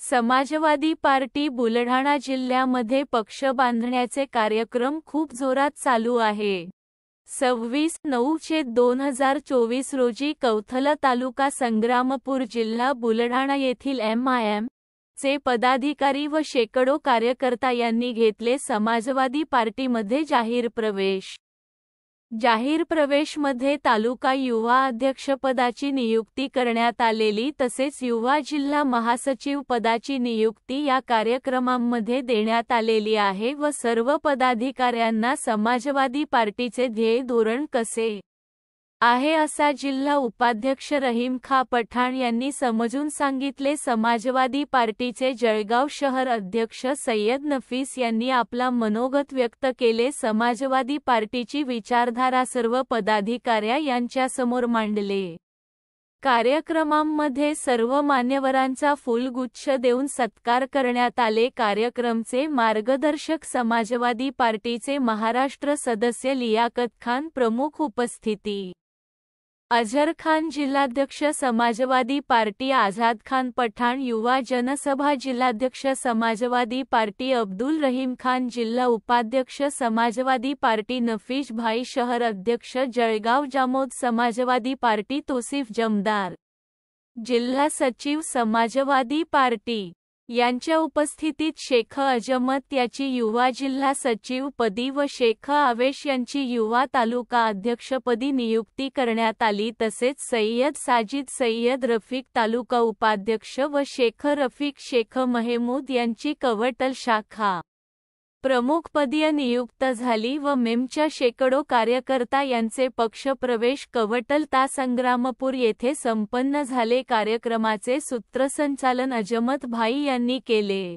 समाजवादी party Buldhana जिल्ह्यामध्ये पक्ष बांधण्याचे कार्यक्रम खूप जोरात चालू आहे। 26/9/2024 रोजी कौथल तालुका संग्रामपूर जिल्हा बुलढाणा येथील MIM चे पदाधिकारी व शेकडो कार्यकर्ता यांनी घेतले समाजवादी पार्टीमध्ये जाहीर प्रवेश। जाहीर प्रवेशमध्ये तालुका युवा अध्यक्षपदाची नियुक्ती करण्यात आलेली तसेच युवा जिल्हा महासचिव पदाची नियुक्ती या कार्यक्रमांमध्ये देण्यात आलेली आहे व सर्व पदाधिकाऱ्यांना समाजवादी पार्टीचे ध्येय धोरण कसे आहे असा जिल्हा उपाध्यक्ष रहीम खा पठाण यांनी समजून सांगितले। समाजवादी पार्टीचे जळगाव शहर अध्यक्ष सय्यद नफीस यांनी आपला मनोगत व्यक्त केले। समाजवादी पार्टीची विचारधारा सर्व पदाधिकाऱ्या यांच्यासमोर मांडले। कार्यक्रमांमध्ये सर्व मान्यवरांचा फुलगुच्छ देऊन सत्कार करण्यात आले। कार्यक्रमचे मार्गदर्शक समाजवादी पार्टीचे महाराष्ट्र सदस्य लियाकत खान प्रमुख उपस्थिती। अजहर खान जिल्हाध्यक्ष समाजवादी पार्टी आझाद खान पठाण युवा जनसभा जिल्हाध्यक्ष समाजवादी पार्टी अब्दुल रहीम खान जिल्हा उपाध्यक्ष समाजवादी पार्टी नफीस भाई शहर अध्यक्ष जळगाव जामोद समाजवादी पार्टी तोसिफ जमदार जिल्हा सचिव समाजवादी पार्टी यांच्या उपस्थितीत शेख अजमत याची युवा जिल्हा सचिव पदी व शेख आवेश यांची युवा तालुका अध्यक्षपदी नियुक्ती करण्यात आली तसेच सय्यद साजिद सय्यद रफिक तालुका उपाध्यक्ष व शेख रफिक शेख महमूद यांची कवटल शाखा प्रमुखपदीय नियुक्त झाली व मेमच्या शेकडो कार्यकर्ता यांचे पक्षप्रवेश कवटल ता संग्रामपूर येथे संपन्न झाले। कार्यक्रमाचे सूत्रसंचालन अजमत भाई यांनी केले।